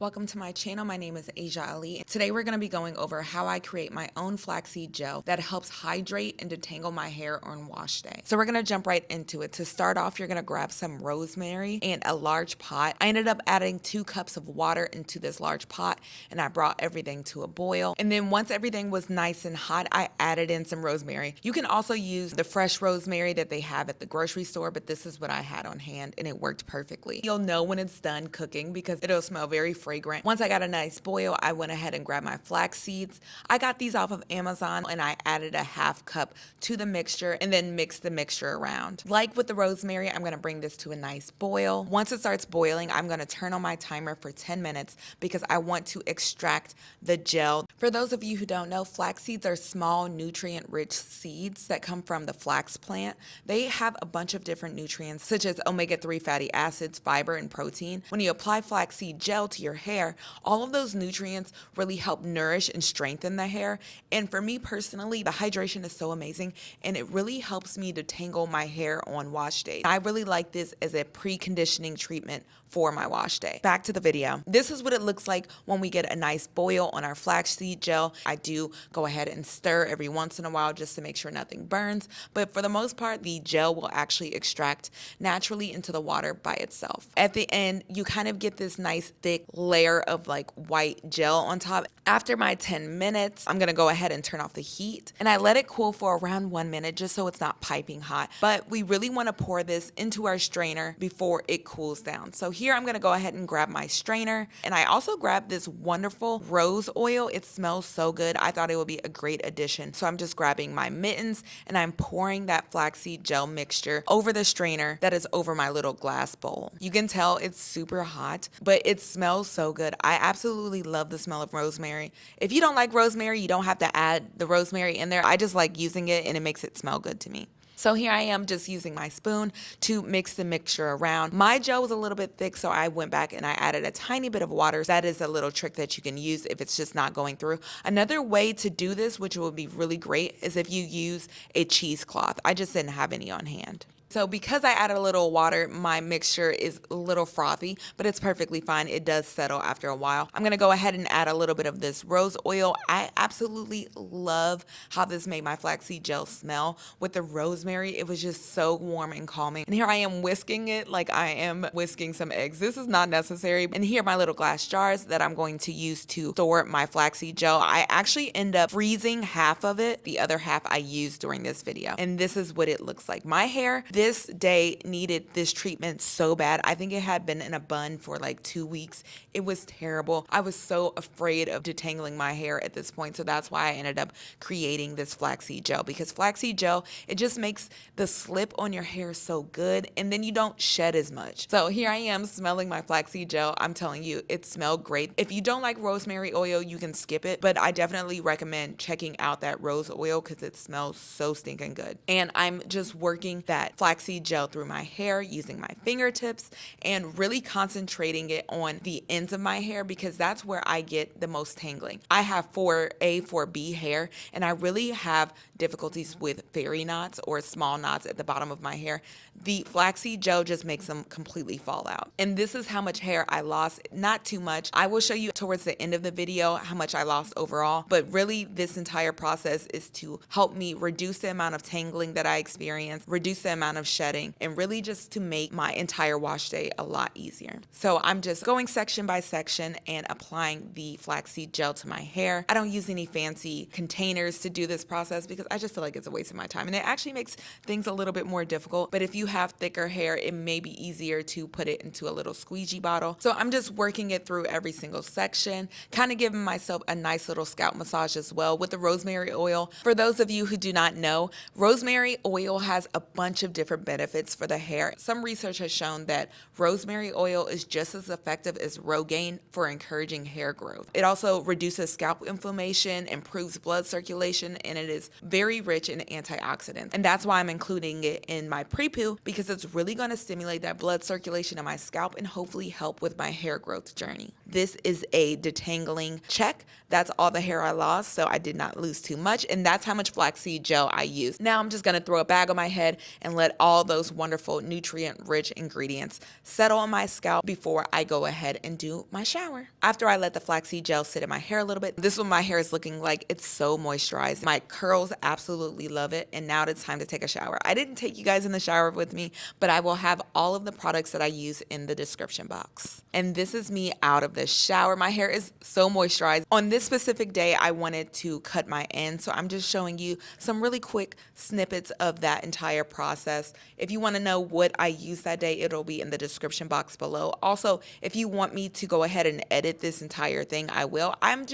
Welcome to my channel. My name is Asia Ali. Today we're going to be going over how I create my own flaxseed gel that helps hydrate and detangle my hair on wash day. So we're going to jump right into it. To start off, you're going to grab some rosemary and a large pot. I ended up adding 2 cups of water into this large pot and I brought everything to a boil. And then once everything was nice and hot, I added in some rosemary. You can also use the fresh rosemary that they have at the grocery store, but this is what I had on hand and it worked perfectly. You'll know when it's done cooking because it'll smell very fragrant. Once I got a nice boil, I went ahead and grabbed my flax seeds. I got these off of Amazon and I added a half cup to the mixture and then mixed the mixture around. Like with the rosemary, I'm going to bring this to a nice boil. Once it starts boiling, I'm going to turn on my timer for 10 minutes because I want to extract the gel. For those of you who don't know, flax seeds are small, nutrient-rich seeds that come from the flax plant. They have a bunch of different nutrients such as omega-3 fatty acids, fiber, and protein. When you apply flaxseed gel to your hair, all of those nutrients really help nourish and strengthen the hair. And for me personally, the hydration is so amazing and it really helps me detangle my hair on wash day. I really like this as a pre-conditioning treatment for my wash day. Back to the video. This is what it looks like when we get a nice boil on our flaxseed gel. I do go ahead and stir every once in a while just to make sure nothing burns, but for the most part, the gel will actually extract naturally into the water by itself. At the end, you kind of get this nice thick layer of like white gel on top. After my 10 minutes, I'm gonna go ahead and turn off the heat and I let it cool for around 1 minute just so it's not piping hot. But we really wanna pour this into our strainer before it cools down. So here I'm gonna go ahead and grab my strainer and I also grabbed this wonderful rose oil. It smells so good. I thought it would be a great addition. So I'm just grabbing my mittens and I'm pouring that flaxseed gel mixture over the strainer that is over my little glass bowl. You can tell it's super hot, but it smells so good. I absolutely love the smell of rosemary. If you don't like rosemary, you don't have to add the rosemary in there. I just like using it and it makes it smell good to me. So here I am just using my spoon to mix the mixture around. My gel was a little bit thick, so I went back and I added a tiny bit of water. That is a little trick that you can use if it's just not going through. Another way to do this, which will be really great, is if you use a cheesecloth. I just didn't have any on hand. So because I added a little water, my mixture is a little frothy, but it's perfectly fine. It does settle after a while. I'm gonna go ahead and add a little bit of this rose oil. I absolutely love how this made my flaxseed gel smell. With the rosemary, it was just so warm and calming. And here I am whisking it like I am whisking some eggs. This is not necessary. And here are my little glass jars that I'm going to use to store my flaxseed gel. I actually end up freezing half of it. The other half I used during this video. And this is what it looks like. My hair this day needed this treatment so bad. I think it had been in a bun for like 2 weeks. It was terrible. I was so afraid of detangling my hair at this point. So that's why I ended up creating this flaxseed gel, because flaxseed gel, it just makes the slip on your hair so good and then you don't shed as much. So here I am smelling my flaxseed gel. I'm telling you, it smelled great. If you don't like rosemary oil, you can skip it, but I definitely recommend checking out that rose oil because it smells so stinking good. And I'm just working that flaxseed gel through my hair using my fingertips and really concentrating it on the ends of my hair because that's where I get the most tangling. I have 4A, 4B hair and I really have difficulties with fairy knots or small knots at the bottom of my hair. The flaxseed gel just makes them completely fall out. And this is how much hair I lost. Not too much. I will show you towards the end of the video how much I lost overall, but really this entire process is to help me reduce the amount of tangling that I experience, reduce the amount of shedding, and really just to make my entire wash day a lot easier. So I'm just going section by section and applying the flaxseed gel to my hair. I don't use any fancy containers to do this process because I just feel like it's a waste of my time and it actually makes things a little bit more difficult. But if you have thicker hair, it may be easier to put it into a little squeegee bottle. So I'm just working it through every single section, kind of giving myself a nice little scalp massage as well with the rosemary oil. For those of you who do not know, rosemary oil has a bunch of different benefits for the hair. Some research has shown that rosemary oil is just as effective as Rogaine for encouraging hair growth. It also reduces scalp inflammation, improves blood circulation, and it is very rich in antioxidants. And that's why I'm including it in my Pre-Poo because it's really going to stimulate that blood circulation in my scalp and hopefully help with my hair growth journey. This is a detangling check. That's all the hair I lost, so I did not lose too much, and that's how much flaxseed gel I used. Now I'm just gonna throw a bag on my head and let all those wonderful nutrient-rich ingredients settle on my scalp before I go ahead and do my shower. After I let the flaxseed gel sit in my hair a little bit, this is what my hair is looking like. It's so moisturized. My curls absolutely love it, and now it's time to take a shower. I didn't take you guys in the shower with me, but I will have all of the products that I use in the description box. And this is me out of the shower. My hair is so moisturized. On this specific day, I wanted to cut my ends, so I'm just showing you some really quick snippets of that entire process. If you want to know what I used that day, it'll be in the description box below. Also, if you want me to go ahead and edit this entire thing, I will. I'm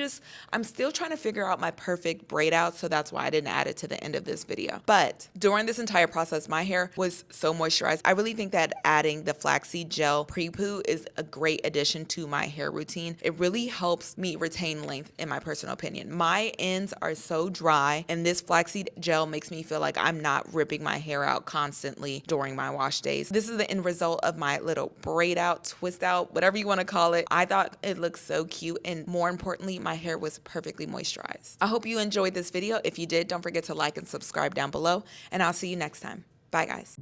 still trying to figure out my perfect braid out, so that's why I didn't add it to the end of this video. But during this entire process, my hair was so moisturized. I really think that adding the flaxseed gel Pre-Poo is a great addition to my hair routine. It really helps me retain length, in my personal opinion. My ends are so dry, and this flaxseed gel makes me feel like I'm not ripping my hair out constantly during my wash days. This is the end result of my little braid out, twist out, whatever you want to call it. I thought it looked so cute, and more importantly, my hair was perfectly moisturized. I hope you enjoyed this video. If you did, don't forget to like and subscribe down below, and I'll see you next time. Bye, guys.